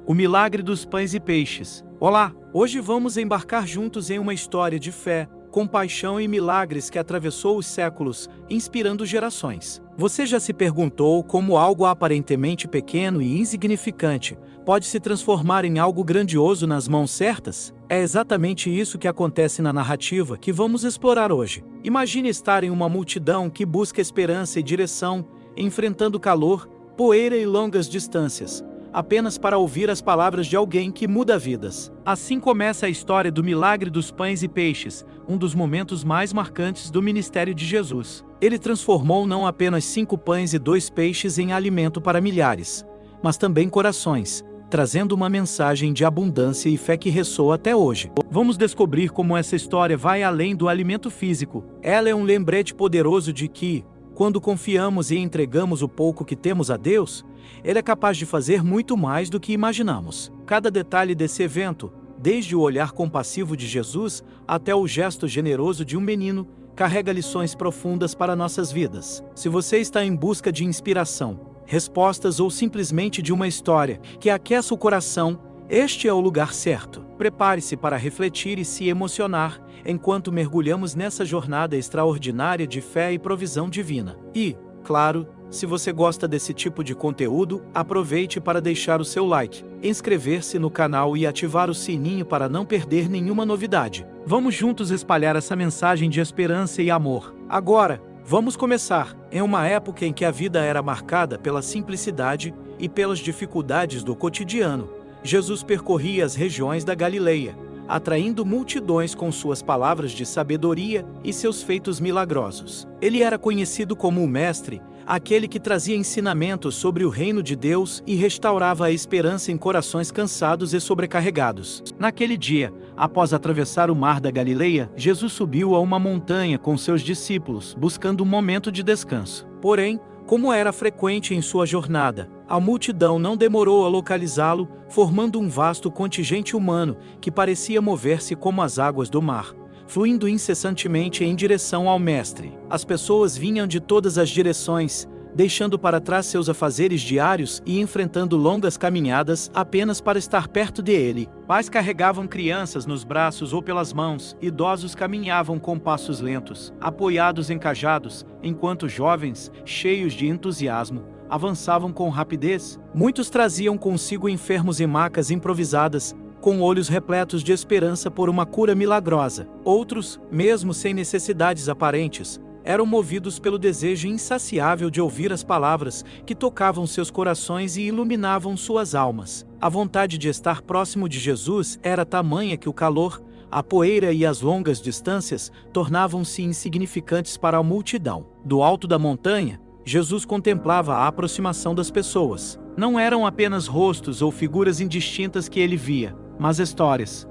O milagre dos pães e peixes. Olá, hoje vamos embarcar juntos em uma história de fé, compaixão e milagres que atravessou os séculos, inspirando gerações. Você já se perguntou como algo aparentemente pequeno e insignificante pode se transformar em algo grandioso nas mãos certas? É exatamente isso que acontece na narrativa que vamos explorar hoje. Imagine estar em uma multidão que busca esperança e direção, enfrentando calor, poeira e longas distâncias, apenas para ouvir as palavras de alguém que muda vidas. Assim começa a história do milagre dos pães e peixes, um dos momentos mais marcantes do ministério de Jesus. Ele transformou não apenas 5 pães e 2 peixes em alimento para milhares, mas também corações, trazendo uma mensagem de abundância e fé que ressoa até hoje. Vamos descobrir como essa história vai além do alimento físico. Ela é um lembrete poderoso de que, quando confiamos e entregamos o pouco que temos a Deus, Ele é capaz de fazer muito mais do que imaginamos. Cada detalhe desse evento, desde o olhar compassivo de Jesus até o gesto generoso de um menino, carrega lições profundas para nossas vidas. Se você está em busca de inspiração, respostas ou simplesmente de uma história que aqueça o coração, este é o lugar certo. Prepare-se para refletir e se emocionar enquanto mergulhamos nessa jornada extraordinária de fé e provisão divina. E, claro, se você gosta desse tipo de conteúdo, aproveite para deixar o seu like, inscrever-se no canal e ativar o sininho para não perder nenhuma novidade. Vamos juntos espalhar essa mensagem de esperança e amor. Agora, vamos começar. Em uma época em que a vida era marcada pela simplicidade e pelas dificuldades do cotidiano, Jesus percorria as regiões da Galileia, atraindo multidões com suas palavras de sabedoria e seus feitos milagrosos. Ele era conhecido como o Mestre, aquele que trazia ensinamentos sobre o reino de Deus e restaurava a esperança em corações cansados e sobrecarregados. Naquele dia, após atravessar o mar da Galileia, Jesus subiu a uma montanha com seus discípulos, buscando um momento de descanso. Porém, como era frequente em sua jornada, a multidão não demorou a localizá-lo, formando um vasto contingente humano que parecia mover-se como as águas do mar, fluindo incessantemente em direção ao Mestre. As pessoas vinham de todas as direções, deixando para trás seus afazeres diários e enfrentando longas caminhadas apenas para estar perto dele. Pais carregavam crianças nos braços ou pelas mãos, idosos caminhavam com passos lentos, apoiados em cajados, enquanto jovens, cheios de entusiasmo, avançavam com rapidez. Muitos traziam consigo enfermos em macas improvisadas, com olhos repletos de esperança por uma cura milagrosa. Outros, mesmo sem necessidades aparentes, eram movidos pelo desejo insaciável de ouvir as palavras que tocavam seus corações e iluminavam suas almas. A vontade de estar próximo de Jesus era tamanha que o calor, a poeira e as longas distâncias tornavam-se insignificantes para a multidão. Do alto da montanha, Jesus contemplava a aproximação das pessoas. Não eram apenas rostos ou figuras indistintas que ele via, mas histórias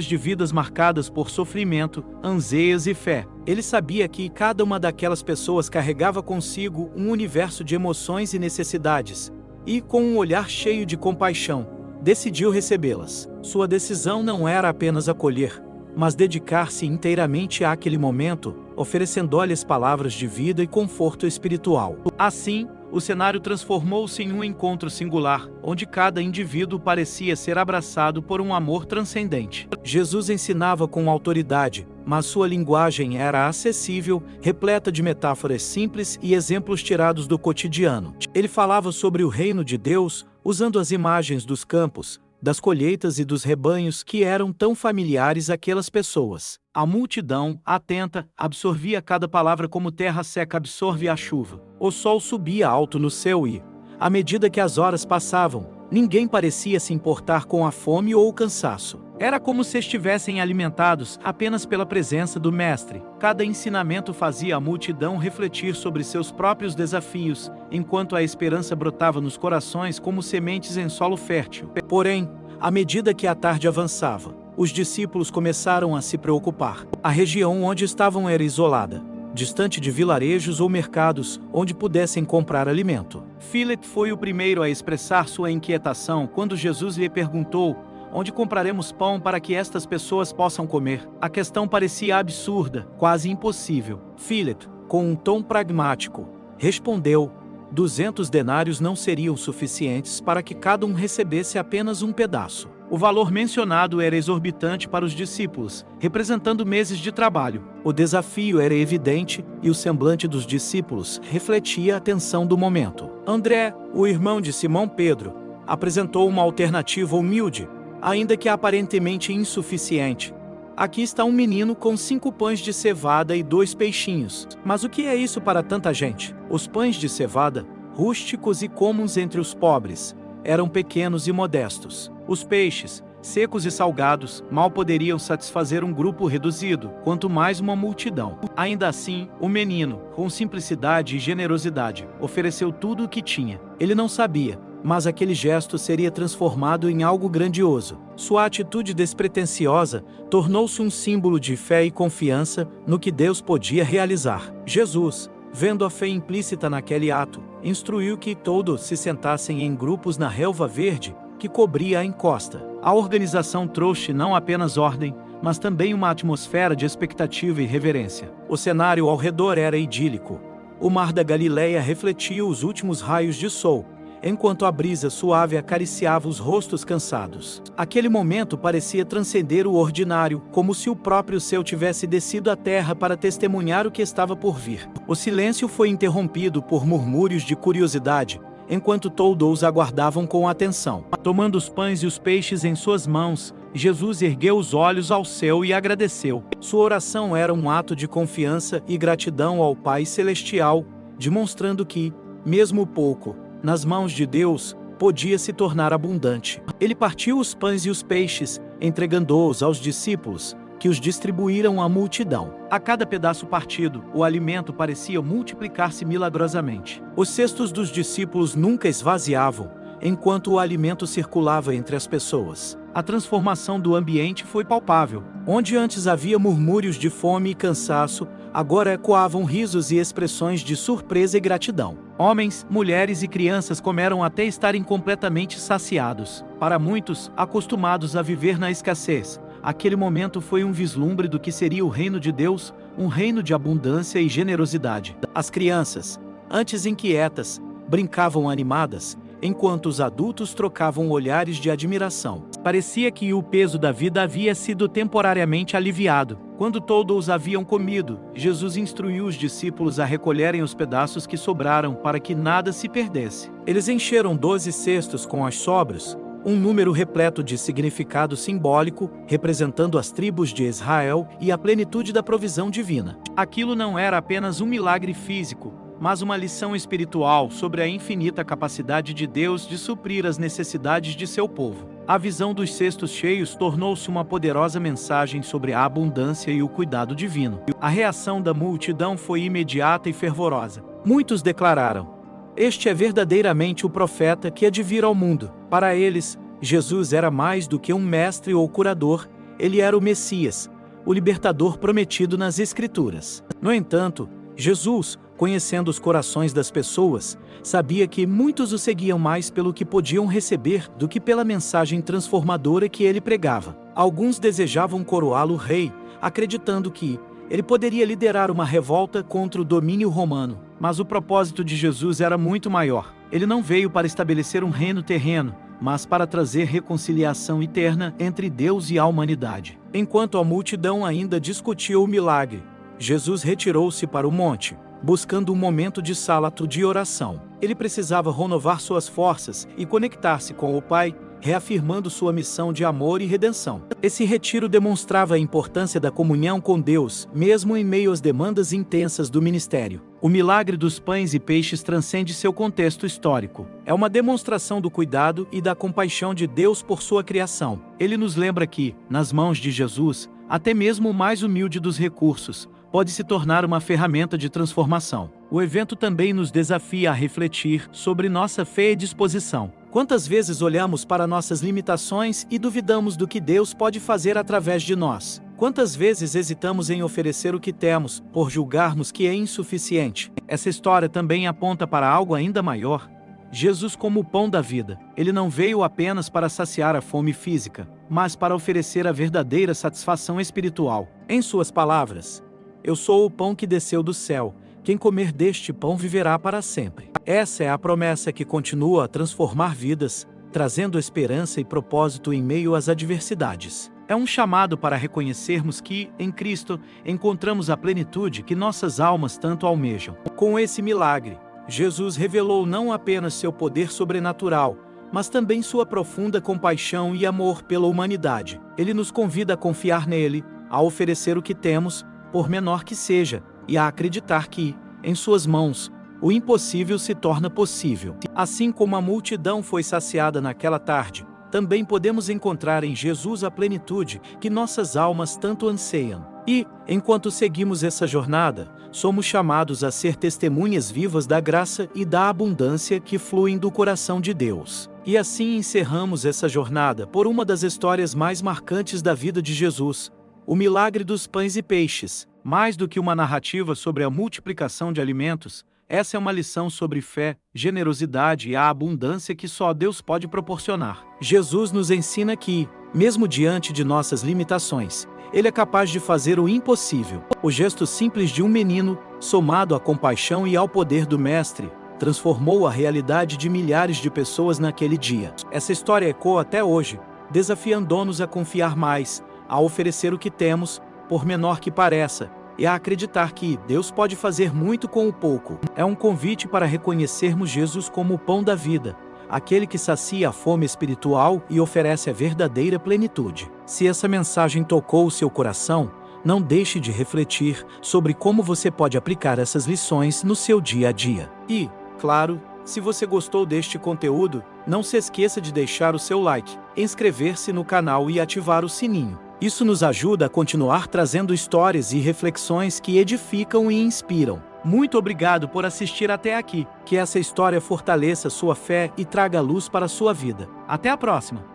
de vidas marcadas por sofrimento, anseios e fé. Ele sabia que cada uma daquelas pessoas carregava consigo um universo de emoções e necessidades, e, com um olhar cheio de compaixão, decidiu recebê-las. Sua decisão não era apenas acolher, mas dedicar-se inteiramente àquele momento, oferecendo-lhes palavras de vida e conforto espiritual. Assim, o cenário transformou-se em um encontro singular, onde cada indivíduo parecia ser abraçado por um amor transcendente. Jesus ensinava com autoridade, mas sua linguagem era acessível, repleta de metáforas simples e exemplos tirados do cotidiano. Ele falava sobre o reino de Deus, usando as imagens dos campos, das colheitas e dos rebanhos que eram tão familiares àquelas pessoas. A multidão, atenta, absorvia cada palavra como terra seca absorve a chuva. O sol subia alto no céu e, à medida que as horas passavam, ninguém parecia se importar com a fome ou o cansaço. Era como se estivessem alimentados apenas pela presença do Mestre. Cada ensinamento fazia a multidão refletir sobre seus próprios desafios, enquanto a esperança brotava nos corações como sementes em solo fértil. Porém, à medida que a tarde avançava, os discípulos começaram a se preocupar. A região onde estavam era isolada, distante de vilarejos ou mercados onde pudessem comprar alimento. Philip foi o primeiro a expressar sua inquietação quando Jesus lhe perguntou: onde compraremos pão para que estas pessoas possam comer? A questão parecia absurda, quase impossível. Philip, com um tom pragmático, respondeu: 200 denários não seriam suficientes para que cada um recebesse apenas um pedaço. O valor mencionado era exorbitante para os discípulos, representando meses de trabalho. O desafio era evidente e o semblante dos discípulos refletia a tensão do momento. André, o irmão de Simão Pedro, apresentou uma alternativa humilde, ainda que aparentemente insuficiente. Aqui está um menino com 5 pães de cevada e 2 peixinhos. Mas o que é isso para tanta gente? Os pães de cevada, rústicos e comuns entre os pobres, eram pequenos e modestos. Os peixes, secos e salgados, mal poderiam satisfazer um grupo reduzido, quanto mais uma multidão. Ainda assim, o menino, com simplicidade e generosidade, ofereceu tudo o que tinha. Ele não sabia, mas aquele gesto seria transformado em algo grandioso. Sua atitude despretensiosa tornou-se um símbolo de fé e confiança no que Deus podia realizar. Jesus, vendo a fé implícita naquele ato, instruiu que todos se sentassem em grupos na relva verde que cobria a encosta. A organização trouxe não apenas ordem, mas também uma atmosfera de expectativa e reverência. O cenário ao redor era idílico. O mar da Galileia refletia os últimos raios de sol, enquanto a brisa suave acariciava os rostos cansados. Aquele momento parecia transcender o ordinário, como se o próprio céu tivesse descido à terra para testemunhar o que estava por vir. O silêncio foi interrompido por murmúrios de curiosidade, enquanto todos aguardavam com atenção. Tomando os pães e os peixes em suas mãos, Jesus ergueu os olhos ao céu e agradeceu. Sua oração era um ato de confiança e gratidão ao Pai Celestial, demonstrando que, mesmo pouco, nas mãos de Deus, podia se tornar abundante. Ele partiu os pães e os peixes, entregando-os aos discípulos, que os distribuíram à multidão. A cada pedaço partido, o alimento parecia multiplicar-se milagrosamente. Os cestos dos discípulos nunca esvaziavam, enquanto o alimento circulava entre as pessoas. A transformação do ambiente foi palpável. Onde antes havia murmúrios de fome e cansaço, agora ecoavam risos e expressões de surpresa e gratidão. Homens, mulheres e crianças comeram até estarem completamente saciados. Para muitos, acostumados a viver na escassez, aquele momento foi um vislumbre do que seria o reino de Deus, um reino de abundância e generosidade. As crianças, antes inquietas, brincavam animadas, enquanto os adultos trocavam olhares de admiração. Parecia que o peso da vida havia sido temporariamente aliviado. Quando todos haviam comido, Jesus instruiu os discípulos a recolherem os pedaços que sobraram para que nada se perdesse. Eles encheram 12 cestos com as sobras, um número repleto de significado simbólico, representando as tribos de Israel e a plenitude da provisão divina. Aquilo não era apenas um milagre físico, mas uma lição espiritual sobre a infinita capacidade de Deus de suprir as necessidades de seu povo. A visão dos cestos cheios tornou-se uma poderosa mensagem sobre a abundância e o cuidado divino. A reação da multidão foi imediata e fervorosa. Muitos declararam: "Este é verdadeiramente o profeta que há de vir ao mundo." Para eles, Jesus era mais do que um mestre ou curador, ele era o Messias, o libertador prometido nas Escrituras. No entanto, Jesus, conhecendo os corações das pessoas, sabia que muitos o seguiam mais pelo que podiam receber do que pela mensagem transformadora que ele pregava. Alguns desejavam coroá-lo rei, acreditando que ele poderia liderar uma revolta contra o domínio romano. Mas o propósito de Jesus era muito maior. Ele não veio para estabelecer um reino terreno, mas para trazer reconciliação eterna entre Deus e a humanidade. Enquanto a multidão ainda discutia o milagre, Jesus retirou-se para o monte, buscando um momento de salato de oração. Ele precisava renovar suas forças e conectar-se com o Pai, reafirmando sua missão de amor e redenção. Esse retiro demonstrava a importância da comunhão com Deus, mesmo em meio às demandas intensas do ministério. O milagre dos pães e peixes transcende seu contexto histórico. É uma demonstração do cuidado e da compaixão de Deus por sua criação. Ele nos lembra que, nas mãos de Jesus, até mesmo o mais humilde dos recursos pode se tornar uma ferramenta de transformação. O evento também nos desafia a refletir sobre nossa fé e disposição. Quantas vezes olhamos para nossas limitações e duvidamos do que Deus pode fazer através de nós? Quantas vezes hesitamos em oferecer o que temos, por julgarmos que é insuficiente? Essa história também aponta para algo ainda maior. Jesus como o pão da vida. Ele não veio apenas para saciar a fome física, mas para oferecer a verdadeira satisfação espiritual. Em suas palavras: "Eu sou o pão que desceu do céu. Quem comer deste pão viverá para sempre." Essa é a promessa que continua a transformar vidas, trazendo esperança e propósito em meio às adversidades. É um chamado para reconhecermos que, em Cristo, encontramos a plenitude que nossas almas tanto almejam. Com esse milagre, Jesus revelou não apenas seu poder sobrenatural, mas também sua profunda compaixão e amor pela humanidade. Ele nos convida a confiar nele, a oferecer o que temos, por menor que seja, e a acreditar que, em suas mãos, o impossível se torna possível. Assim como a multidão foi saciada naquela tarde, também podemos encontrar em Jesus a plenitude que nossas almas tanto anseiam. E, enquanto seguimos essa jornada, somos chamados a ser testemunhas vivas da graça e da abundância que fluem do coração de Deus. E assim encerramos essa jornada por uma das histórias mais marcantes da vida de Jesus, o milagre dos pães e peixes. Mais do que uma narrativa sobre a multiplicação de alimentos, essa é uma lição sobre fé, generosidade e a abundância que só Deus pode proporcionar. Jesus nos ensina que, mesmo diante de nossas limitações, Ele é capaz de fazer o impossível. O gesto simples de um menino, somado à compaixão e ao poder do Mestre, transformou a realidade de milhares de pessoas naquele dia. Essa história ecoa até hoje, desafiando-nos a confiar mais, a oferecer o que temos, por menor que pareça, e a acreditar que Deus pode fazer muito com o pouco. É um convite para reconhecermos Jesus como o pão da vida, aquele que sacia a fome espiritual e oferece a verdadeira plenitude. Se essa mensagem tocou o seu coração, não deixe de refletir sobre como você pode aplicar essas lições no seu dia a dia. E, claro, se você gostou deste conteúdo, não se esqueça de deixar o seu like, inscrever-se no canal e ativar o sininho. Isso nos ajuda a continuar trazendo histórias e reflexões que edificam e inspiram. Muito obrigado por assistir até aqui. Que essa história fortaleça sua fé e traga luz para a sua vida. Até a próxima!